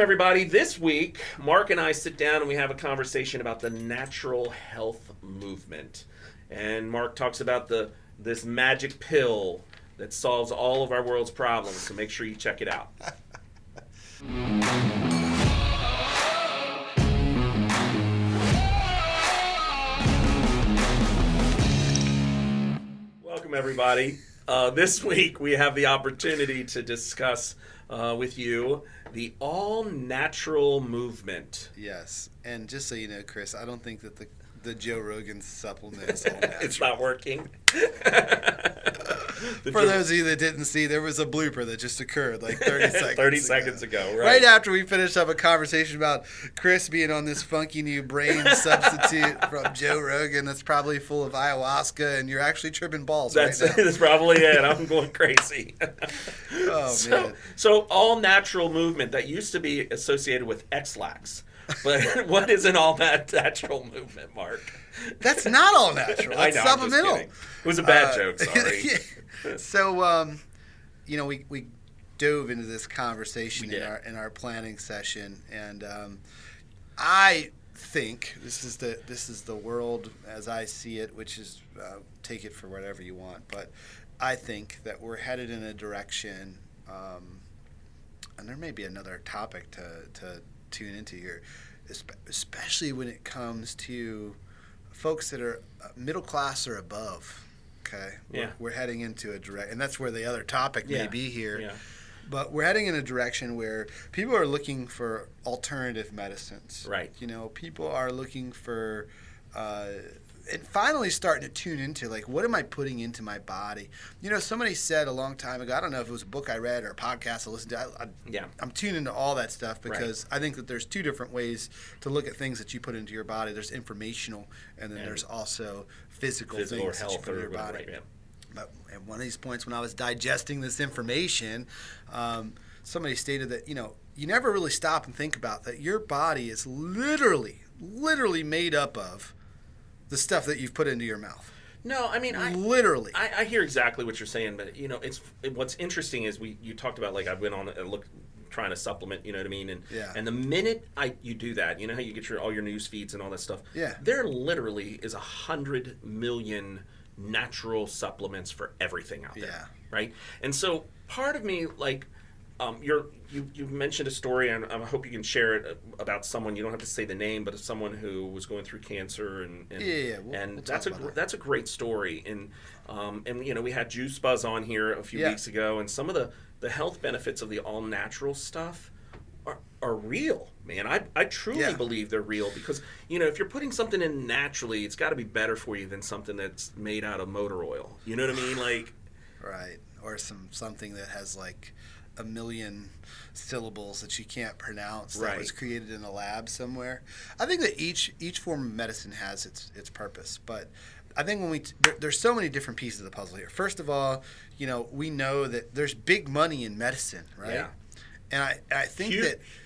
Welcome, everybody. This week, Mark and I sit down and we have a conversation about the natural health movement. And Mark talks about this magic pill that solves all of our world's problems, so make sure you check it out. Welcome, everybody. This week, we have the opportunity to discuss with you the all-natural movement. Yes, and just so you know, Chris, I don't think that the Joe Rogan supplement is all natural. It's not working. For those of you that didn't see, there was a blooper that just occurred like 30 seconds ago. Right after we finished up a conversation about Chris being on this funky new brain substitute from Joe Rogan that's probably full of ayahuasca, and you're actually tripping balls right now. That's probably it. I'm going crazy. Oh, man. So all-natural movement, that used to be associated with X-Lax. But what is an all-natural movement, Mark? That's not all natural. That's supplemental. It was a bad joke, sorry. So, we dove into this conversation in our planning session, and I think this is the world as I see it, which is take it for whatever you want, but I think that we're headed in a direction, and there may be another topic to tune into here, especially when it comes to folks that are middle class or above. Okay, yeah, we're heading into a direct, and that's where the other topic may be here. Yeah. But we're heading in a direction where people are looking for alternative medicines. Right. People are looking for, and finally starting to tune into, like, what am I putting into my body? Somebody said a long time ago, I don't know if it was a book I read or a podcast I listened to. I'm tuned into all that stuff because I think that there's two different ways to look at things that you put into your body. There's informational, and then there's also physical things or that health you put in your body. Right, yeah. But at one of these points when I was digesting this information, somebody stated that, you never really stop and think about that your body is literally made up of the stuff that you've put into your mouth. No, I mean, literally. I hear exactly what you're saying, but what's interesting is you talked about, like, I went on trying to supplement, you know what I mean? And the minute you do that, you know how you get all your news feeds and all that stuff? Yeah. There literally is 100 million natural supplements for everything out there. Yeah. Right? And so part of me, like, you mentioned a story, and I hope you can share it about someone. You don't have to say the name, but it's someone who was going through cancer, and that's a great story. And we had Juice Buzz on here a few weeks ago, and some of the health benefits of the all natural stuff are real, man. I truly believe they're real because if you're putting something in naturally, it's got to be better for you than something that's made out of motor oil. You know what I mean? Like, right, or something that has like a million syllables that you can't pronounce that was created in a lab somewhere. I think that each form of medicine has its purpose, but I think when there's so many different pieces of the puzzle here. First of all, we know that there's big money in medicine, right? Yeah. And I think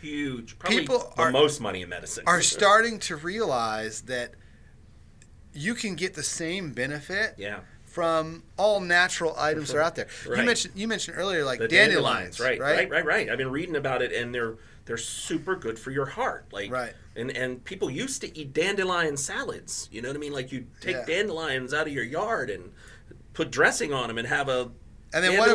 huge, probably people the most money in medicine are starting to realize that you can get the same benefit from all natural items that are out there. Right. You mentioned earlier, like, the dandelions. Right. I've been reading about it, and they're super good for your heart. Like, and people used to eat dandelion salads. You know what I mean? Like, you take dandelions out of your yard and put dressing on them and have a And then one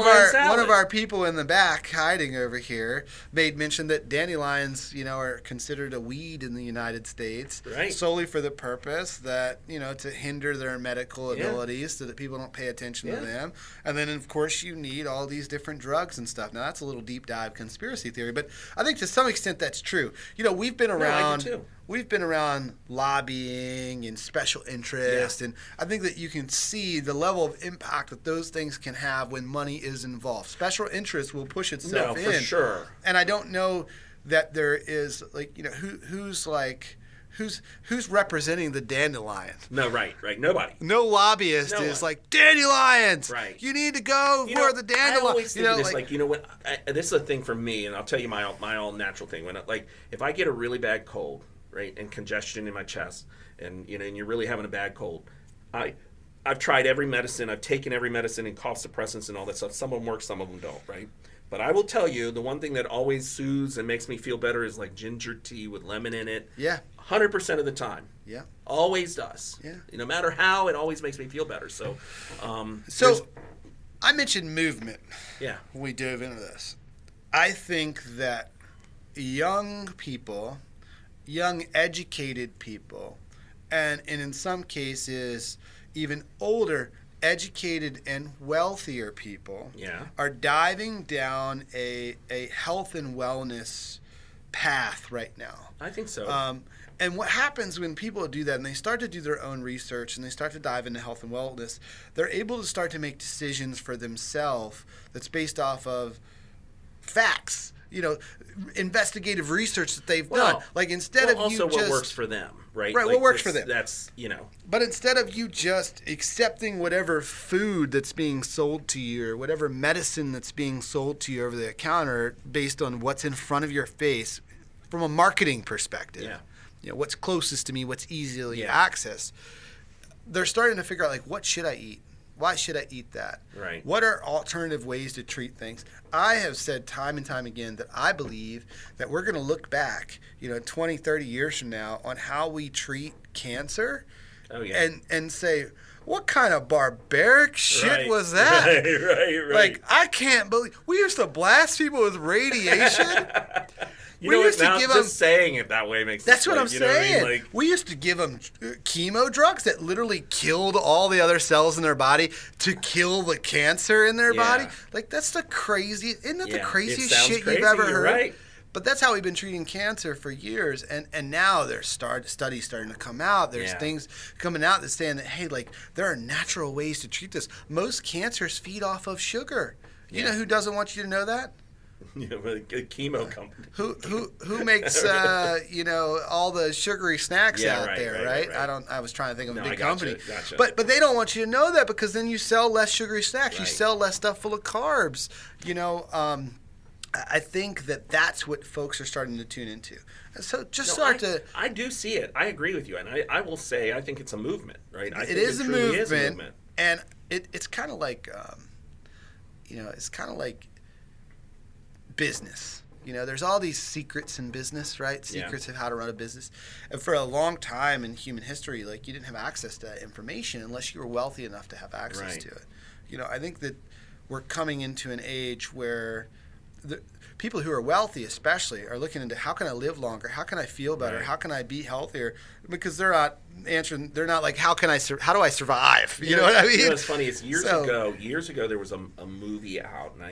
of our people in the back hiding over here made mention that dandelions, are considered a weed in the United States, solely for the purpose that, to hinder their medical abilities so that people don't pay attention to them. And then, of course, you need all these different drugs and stuff. Now, that's a little deep dive conspiracy theory, but I think to some extent that's true. We've been around. No, I do too. We've been around lobbying and special interest, and I think that you can see the level of impact that those things can have when money is involved. Special interest will push itself in. No, for sure. And I don't know that there is, like, who's representing the dandelion. No, right. Nobody. No lobbyist is like, dandelions. Right. You need to go for the dandelion. I always think of this, like, what? This is a thing for me, and I'll tell you my all natural thing. When if I get a really bad cold, right, and congestion in my chest, and and you're really having a bad cold, I've tried every medicine, I've taken every medicine and cough suppressants and all that stuff. Some of them work, some of them don't, right? But I will tell you, the one thing that always soothes and makes me feel better is like ginger tea with lemon in it. Yeah. 100% of the time. Yeah. Always does. Yeah. No matter how, it always makes me feel better. So, I mentioned movement. Yeah. When we dove into this. I think that young people, young educated people, and in some cases even older educated and wealthier people are diving down a health and wellness path right now. I think so. And what happens when people do that and they start to do their own research and they start to dive into health and wellness, they're able to start to make decisions for themselves that's based off of facts, investigative research that they've done. Like instead of you also just... what works for them, right? Right, what works for them. That's, But instead of you just accepting whatever food that's being sold to you or whatever medicine that's being sold to you over the counter based on what's in front of your face from a marketing perspective, what's closest to me, what's easily accessed, they're starting to figure out, like, what should I eat? Why should I eat that? Right. What are alternative ways to treat things? I have said time and time again that I believe that we're going to look back, 20, 30 years from now on how we treat cancer and say, what kind of barbaric shit was that? Right. Like, I can't believe we used to blast people with radiation. Saying it that way makes sense. That's what I'm saying. We used to give them chemo drugs that literally killed all the other cells in their body to kill the cancer in their body. Like, that's the craziest shit you've ever heard? Right. But that's how we've been treating cancer for years. And now there's studies starting to come out. There's things coming out that's saying that, hey, like, there are natural ways to treat this. Most cancers feed off of sugar. You know who doesn't want you to know that? A chemo company. Who makes all the sugary snacks out there, right? I was trying to think of a big company. Gotcha. But they don't want you to know that because then you sell less sugary snacks. Right. You sell less stuff full of carbs. I think that's what folks are starting to tune into. And so I do see it. I agree with you, and I will say I think it's a movement, right? It is a movement, and it's kind of like business. There's all these secrets in business, right? Secrets of how to run a business. And for a long time in human history, like, you didn't have access to that information unless you were wealthy enough to have access to it. I think that we're coming into an age where the people who are wealthy especially are looking into how can I live longer? How can I feel better? How can I be healthier? Because they're not like, how do I survive? You know what I mean? What's funny is years ago there was a movie out, and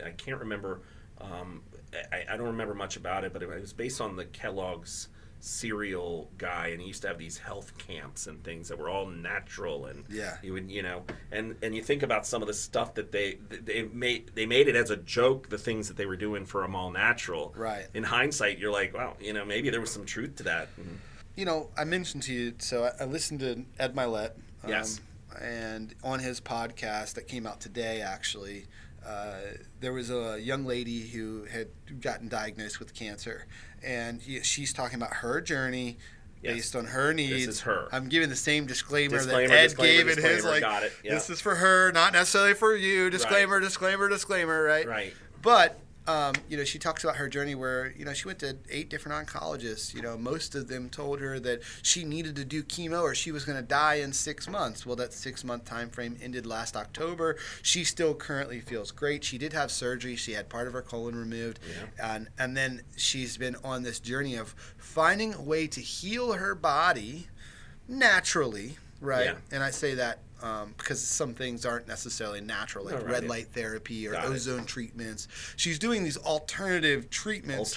I can't remember. I don't remember much about it, but it was based on the Kellogg's cereal guy, and he used to have these health camps and things that were all natural, and you would and you think about some of the stuff that they made it as a joke, the things that they were doing for them all natural. Right. In hindsight, you're like, wow, maybe there was some truth to that. I mentioned to you, so I listened to Ed Mylett. Yes. And on his podcast that came out today, actually, there was a young lady who had gotten diagnosed with cancer, and she's talking about her journey based on her needs. This is her. I'm giving the same disclaimer that Ed gave in his, like, got it. Yeah. This is for her, not necessarily for you. Disclaimer, disclaimer, right? Right. But she talks about her journey where, she went to 8 different oncologists. Most of them told her that she needed to do chemo or she was going to die in 6 months. Well, that 6-month time frame ended last October. She still currently feels great. She did have surgery. She had part of her colon removed. Yeah. And then she's been on this journey of finding a way to heal her body naturally, right? Yeah. And I say that because some things aren't necessarily natural, like red light therapy or ozone treatments. She's doing these alternative treatments.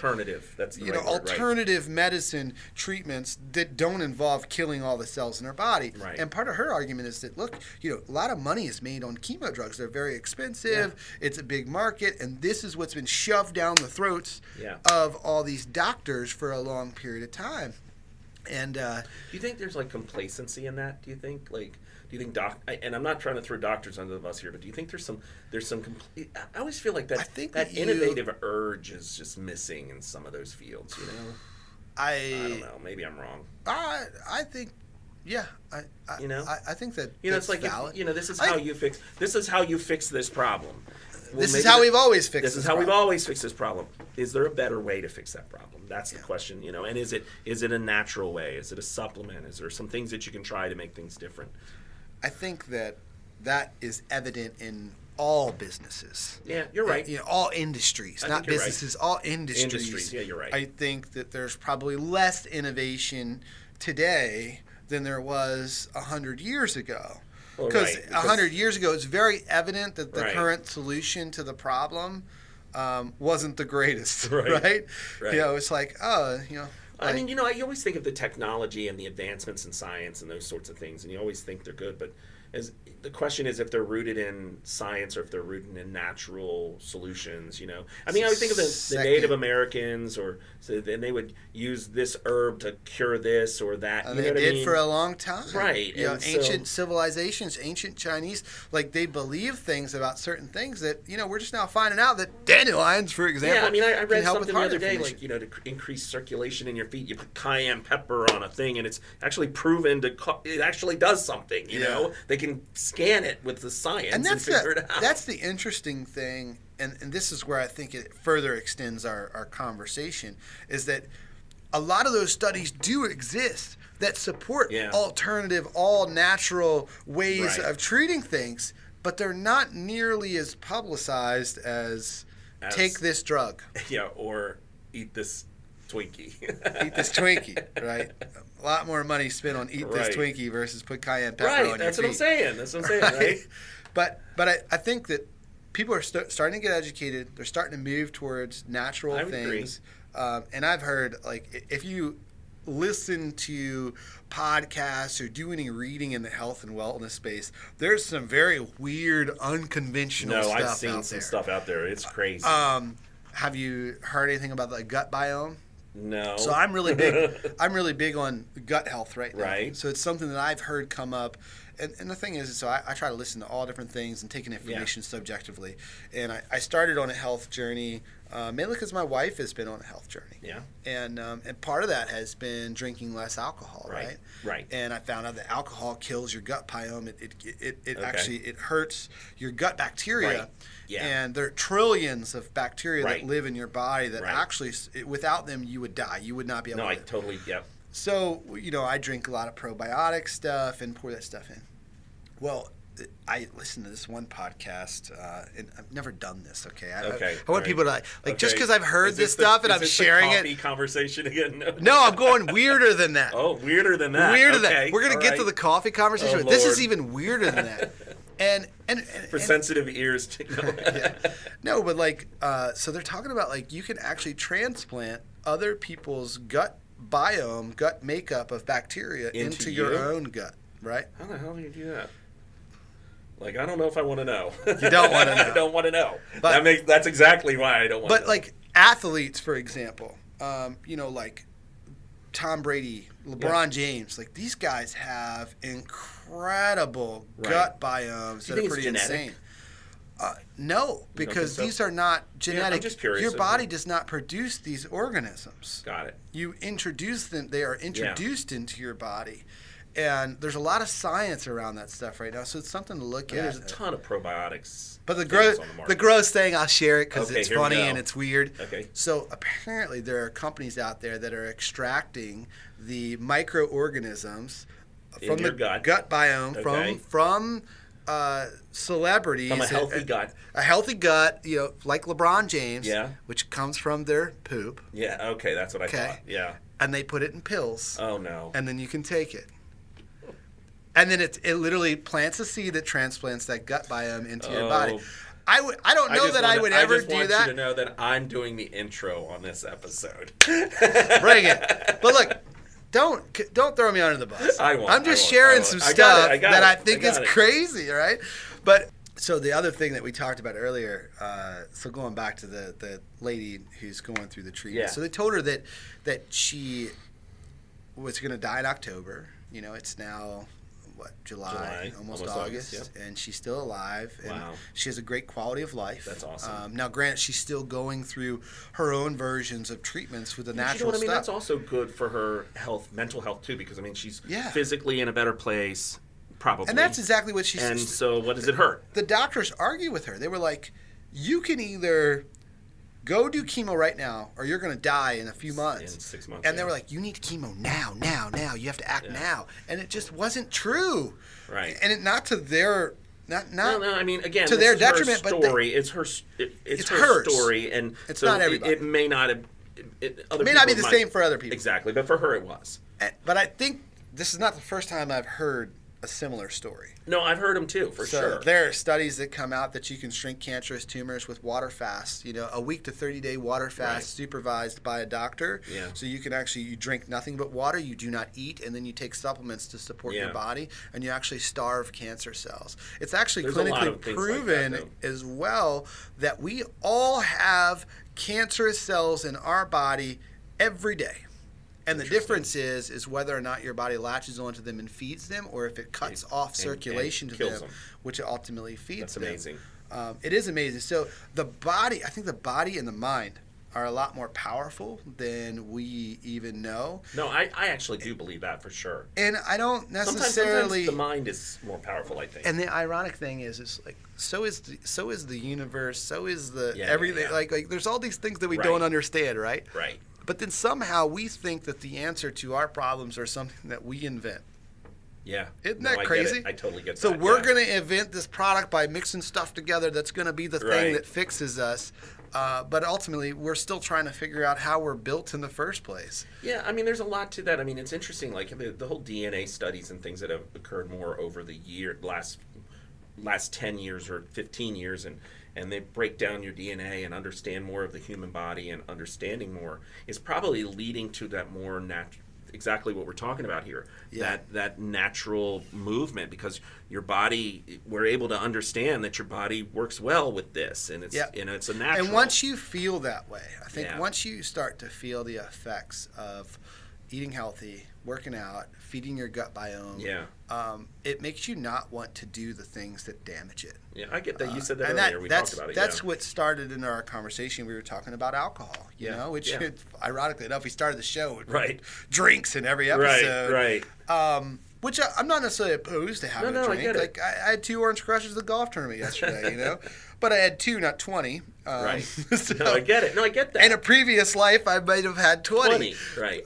That's the alternative medicine treatments that don't involve killing all the cells in her body. Right. And part of her argument is that, look, a lot of money is made on chemo drugs. They're very expensive. Yeah. It's a big market, and this is what's been shoved down the throats of all these doctors for a long period of time. And do you think there's like complacency in that? Do you think and I'm not trying to throw doctors under the bus here, but do you think there's some I always feel like that innovative urge is just missing in some of those fields, I don't know, maybe I'm wrong. I think I think that it's like valid. this is how you fix this problem. this is how we've always fixed this. This is how we've always fixed this problem. Is there a better way to fix that problem? That's the question, you know. And is it a natural way? Is it a supplement? Is there some things that you can try to make things different? I think that is evident in all businesses. Yeah, you're right. You know, all industries, not businesses, right. All industries. Industries, yeah, you're right. I think that there's probably less innovation today than there was 100 years ago. Because 100 years ago, it's very evident that the current solution to the problem wasn't the greatest, right? You know, it's like, you know. I mean, you know, you always think of the technology and the advancements in science and those sorts of things, and you always think they're good, but the question is if they're rooted in science or if they're rooted in natural solutions, you know. I mean, I would think of the Native Americans, and they would use this herb to cure this or that. You know they what did I mean? For a long time. Right. You know, ancient civilizations, ancient Chinese, like they believe things about certain things that, you know, we're just now finding out that dandelions, for example, yeah, I mean, I read something the other day, like, you know, to increase circulation in your feet, you put cayenne pepper on a thing, and it's actually proven it actually does something, you know. They can scan it with the science and figure it out. That's the interesting thing, and this is where I think it further extends our conversation, is that a lot of those studies do exist that support alternative, all-natural ways of treating things, but they're not nearly as publicized as take this drug. Yeah, or eat this Twinkie. Eat this Twinkie, right? A lot more money spent on eat this Twinkie versus put cayenne pepper on your feet. That's what I'm saying. That's what I'm saying, right? But I think that people are starting to get educated. They're starting to move towards natural things. And I've heard, like, if you listen to podcasts or do any reading in the health and wellness space, there's some very weird, unconventional stuff out there. No, I've seen some stuff out there. It's crazy. Have you heard anything about the gut biome? No. So I'm really big. I'm really big on gut health right now. Right. So it's something that I've heard come up, and the thing is, so I try to listen to all different things and taking information subjectively. And I started on a health journey mainly because my wife has been on a health journey. Yeah. And part of that has been drinking less alcohol. Right. Right. And I found out that alcohol kills your gut biome. It actually hurts your gut bacteria. Right. Yeah. And there are trillions of bacteria that live in your body that actually, without them, you would die. You would not be able to live. Totally, So, you know, I drink a lot of probiotic stuff and pour that stuff in. Well, I listened to this one podcast, and I've never done this, okay? I want people to, just because I've heard this stuff and I'm sharing it. Is this the coffee conversation again? No, I'm going weirder than that. Oh, weirder than that. Weirder than that. We're going to get to the coffee conversation. This is even weirder than that. And for sensitive ears, no, but so they're talking about you can actually transplant other people's gut biome, gut makeup of bacteria into your own gut, right? How the hell do you do that? I don't know if I want to know. You don't want to know. I don't want to know. But that's exactly why I don't want to know. But athletes, for example, you know, Tom Brady, LeBron James, these guys have incredible gut biomes that are pretty insane. No, because these are not genetic. Yeah, I'm just curious. Your body does not produce these organisms. Got it. You introduce them. They are introduced into your body. And there's a lot of science around that stuff right now, so it's something to look at. There's a ton of probiotics. But the gross thing, I'll share it because it's funny and it's weird. Okay. So apparently there are companies out there that are extracting the microorganisms from the gut biome from celebrities. From a healthy gut. A healthy gut, you know, like LeBron James, which comes from their poop. Yeah, okay, that's what I thought. Yeah. And they put it in pills. Oh, no. And then you can take it. And then it literally plants a seed that transplants that gut biome into your body. I don't know that I would ever do that. I just want you to know that I'm doing the intro on this episode. Bring it. But look, don't throw me under the bus. I won't. I'm just sharing some stuff that I think is crazy, right? But so the other thing that we talked about earlier, so going back to the lady who's going through the treatment. So they told her that she was going to die in October. You know, it's now July, almost August, and she's still alive. And she has a great quality of life. That's awesome. Now, granted, she's still going through her own versions of treatments with the natural stuff. That's also good for her health, mental health too, because she's physically in a better place, probably. And that's exactly what she said. And so, what does it hurt? The doctors argue with her. They were like, you can either go do chemo right now, or you're going to die in a few months. In 6 months. And they were like, you need chemo now. You have to act now. And it just wasn't true. Right. And it, not to their... No, I mean, again, to their detriment, her story. It's her story, and it's so not everybody. It may not have. It may not be the same for other people. Exactly, but for her it was. But I think this is not the first time I've heard a similar story. No, I've heard them too, for sure. There are studies that come out that you can shrink cancerous tumors with water fasts. A week to 30-day water fast supervised by a doctor. Yeah. So you can you drink nothing but water, you do not eat, and then you take supplements to support your body, and you actually starve cancer cells. It's actually clinically proven as well that we all have cancerous cells in our body every day. And the difference is whether or not your body latches onto them and feeds them, or if it cuts off circulation to them, which it ultimately feeds them. That's amazing. It is amazing. So I think the body and the mind are a lot more powerful than we even know. No, I actually do believe that for sure. And I don't necessarily... Sometimes the mind is more powerful, I think. And the ironic thing is like, so is the universe, so is everything. Yeah. Like there's all these things that we don't understand, right? Right. But then somehow we think that the answer to our problems are something that we invent. Yeah. Isn't that crazy? I totally get that. So we're going to invent this product by mixing stuff together that's going to be the thing that fixes us. But ultimately, we're still trying to figure out how we're built in the first place. Yeah, I mean, there's a lot to that. I mean, it's interesting, like the whole DNA studies and things that have occurred more over the last 10 years or 15 years, and they break down your DNA and understand more of the human body, and understanding more is probably leading to that more exactly what we're talking about here. Yeah. That natural movement, because your body, we're able to understand that your body works well with this, and it's it's a natural. And once you feel that way, I think once you start to feel the effects of eating healthy, working out, feeding your gut biome, it makes you not want to do the things that damage it. Yeah, I get that. You said that earlier. We talked about it. That's what started in our conversation. We were talking about alcohol, which ironically enough, we started the show with drinks in every episode. Right. Which I'm not necessarily opposed to having a drink. I had 2 Orange Crushes at the golf tournament yesterday, But I had 2, not 20. Right. So, no, I get it. No, I get that. In a previous life, I might have had 20. Right.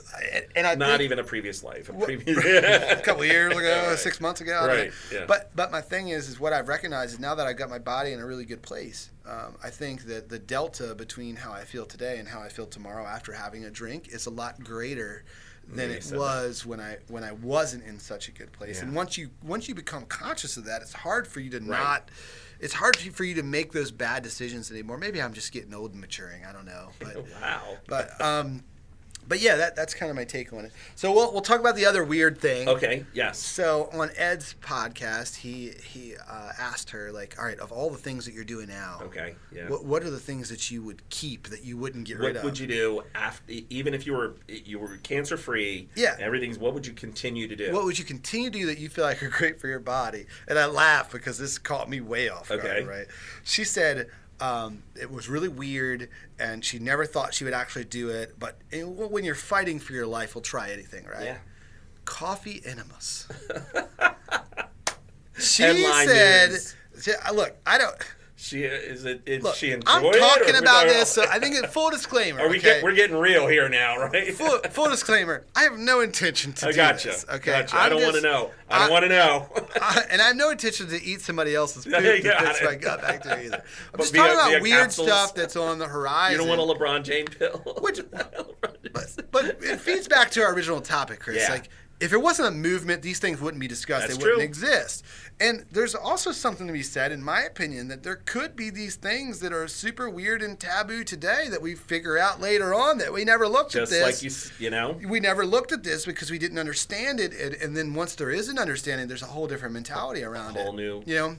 And I not even a previous life. A couple of years ago, 6 months ago. Right. Yeah. But my thing is what I've recognized is now that I've got my body in a really good place, I think that the delta between how I feel today and how I feel tomorrow after having a drink is a lot greater than it was when I wasn't in such a good place. Yeah. And once you become conscious of that, it's hard for you to not. It's hard for you to make those bad decisions anymore. Maybe I'm just getting old and maturing. I don't know. But, wow. But yeah, that's kind of my take on it. So we'll talk about the other weird thing. Okay. Yes. So on Ed's podcast, he asked her, like, all right, of all the things that you're doing now, okay, yeah, what are the things that you would keep that you wouldn't get rid of? What would you do even if you were cancer free? Yeah. Everything's. What would you continue to do? What would you continue to do that you feel like are great for your body? And I laugh because this caught me way off guard. Right? She said. It was really weird, and she never thought she would actually do it. But when you're fighting for your life, we'll try anything, right? Yeah. Coffee enemas. She said, "Look, I don't." She enjoy I'm talking about this, so I think full disclaimer. We're getting real here now, right? Full disclaimer. I have no intention to do this. Okay, gotcha. I don't want to know. I don't want to know. And I have no intention to eat somebody else's poop that fits my gut bacteria either. I'm just talking about weird stuff that's on the horizon. You don't want a LeBron James pill. But it feeds back to our original topic, Chris. Yeah. Like, if it wasn't a movement, these things wouldn't be discussed. They wouldn't exist. And there's also something to be said, in my opinion, that there could be these things that are super weird and taboo today that we figure out later on that we never looked at this. Just like we never looked at this because we didn't understand it. And then once there is an understanding, there's a whole different mentality around it. A whole new. Yep.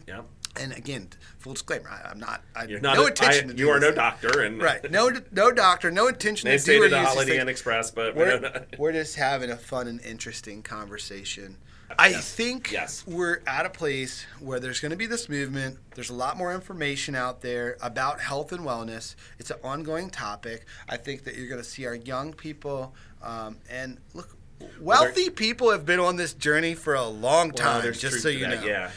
And again, full disclaimer, I'm not. You're not. No intention to do. You are no doctor, and right. No doctor. No intention to do. They say the Holiday Inn Express, but we're just having a fun and interesting conversation. I think we're at a place where there's going to be this movement. There's a lot more information out there about health and wellness. It's an ongoing topic. I think that you're going to see our young people, and look, Wealthy people have been on this journey for a long time, just so you know. Yeah.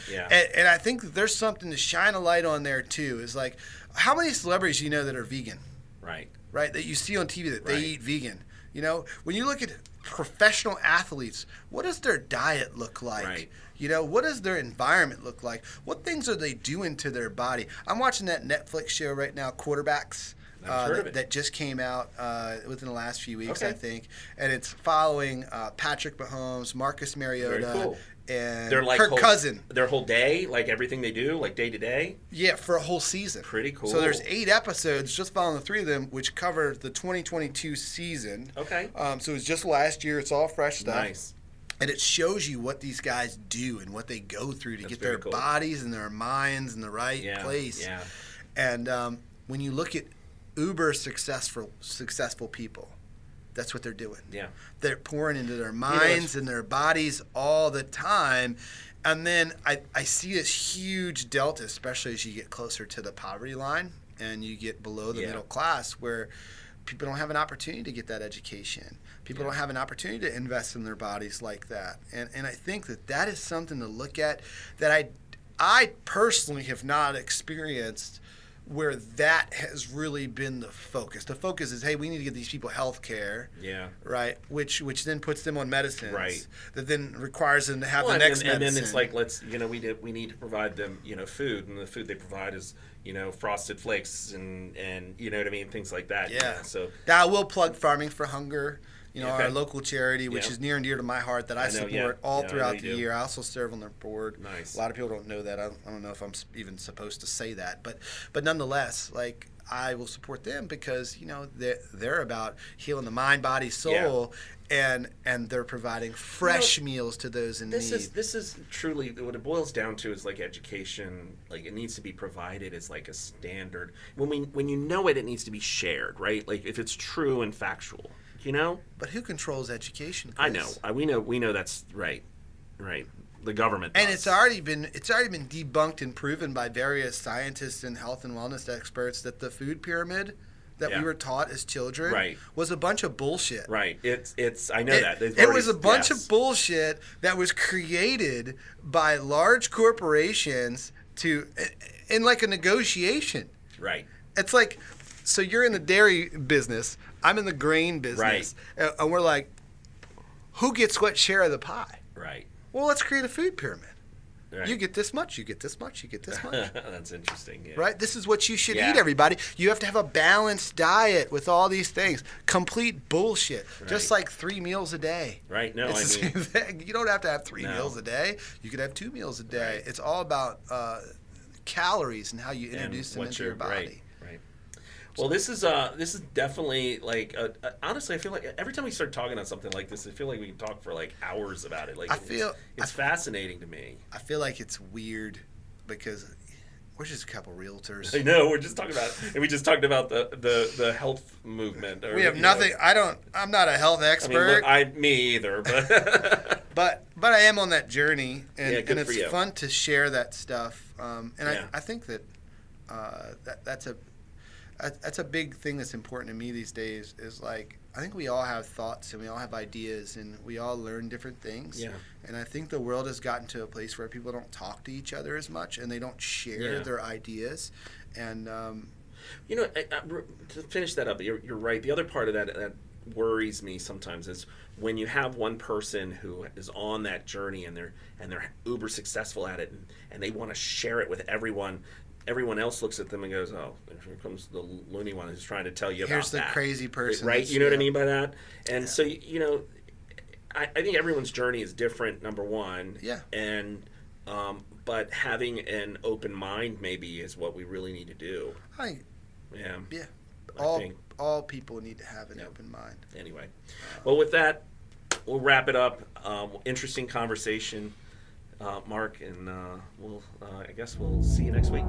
And I think that there's something to shine a light on there, too. Is like, how many celebrities you know that are vegan? Right. Right? That you see on TV that they eat vegan. You know, when you look at professional athletes, what does their diet look like? Right. You know, what does their environment look like? What things are they doing to their body? I'm watching that Netflix show right now, Quarterbacks. That just came out within the last few weeks, I think, and it's following Patrick Mahomes, Marcus Mariota, and Kirk Cousins. Their whole day, like everything they do, like day to day. Yeah, for a whole season. Pretty cool. So there's 8 episodes just following the 3 of them, which cover the 2022 season. Okay. So it was just last year. It's all fresh stuff. Nice. And it shows you what these guys do and what they go through to get their bodies and their minds in the right place. Yeah. And when you look at uber successful people, that's what they're doing. Yeah. They're pouring into their minds and their bodies all the time. And then I see this huge delta, especially as you get closer to the poverty line and you get below the middle class, where people don't have an opportunity to get that education. People don't have an opportunity to invest in their bodies like that. And I think that is something to look at that I personally have not experienced, where that has really been the focus. The focus is, hey, we need to get these people health care. Yeah. Right? Which then puts them on medicines. Right. That then requires them to have the next medicine. And then it's like, we need to provide them, food, and the food they provide is, Frosted Flakes and you know what I mean, things like that. Yeah. So now I will plug Farming for Hunger. Our local charity, which is near and dear to my heart, that I support all throughout the year. I also serve on their board. Nice. A lot of people don't know that. I don't know if I'm even supposed to say that, but nonetheless, like, I will support them because they're about healing the mind, body, soul, and they're providing fresh meals to those in need. This is truly what it boils down to, is like education. Like, it needs to be provided as like a standard. When you know it, it needs to be shared, right? Like, if it's true and factual. But who controls education, Chris? I know. We know that's right. The government does. And it's already been debunked and proven by various scientists and health and wellness experts that the food pyramid that we were taught as children was a bunch of bullshit. Right. It's I know that. It was a bunch of bullshit that was created by large corporations in like a negotiation. Right. It's like, so you're in the dairy business, I'm in the grain business, and we're like, who gets what share of the pie? Right. Well, let's create a food pyramid. Right. You get this much, you get this much, you get this much. That's interesting. Yeah. Right? This is what you should eat, everybody. You have to have a balanced diet with all these things. Complete bullshit. Right. Just like 3 meals a day. Right. No, it's the same thing. You don't have to have 3 meals a day. You could have 2 meals a day. Right. It's all about calories and how you introduce them into your body. Right. Well, this is definitely like honestly, I feel like every time we start talking on something like this, I feel like we can talk for like hours about it. Like, it's fascinating to me. I feel like it's weird because we're just a couple realtors. I know, we're just talking about it, and we just talked about the health movement. We have nothing. I'm not a health expert. I mean, look, me either, but but I am on that journey, and it's fun to share that stuff. I think that that's a big thing that's important to me these days, is like, I think we all have thoughts and we all have ideas and we all learn different things. Yeah. And I think the world has gotten to a place where people don't talk to each other as much and they don't share their ideas. And to finish that up, you're right. The other part of that worries me sometimes is when you have one person who is on that journey and they're uber successful at it and they want to share it with everyone. Everyone else looks at them and goes, "Oh, here comes the loony one who's trying to tell you about that." Here's the crazy person, right? You know what I mean by that? And so I think everyone's journey is different. Number one, and but having an open mind maybe is what we really need to do. All people need to have an open mind. Anyway, well, with that, we'll wrap it up. Interesting conversation. Mark, and I guess we'll see you next week.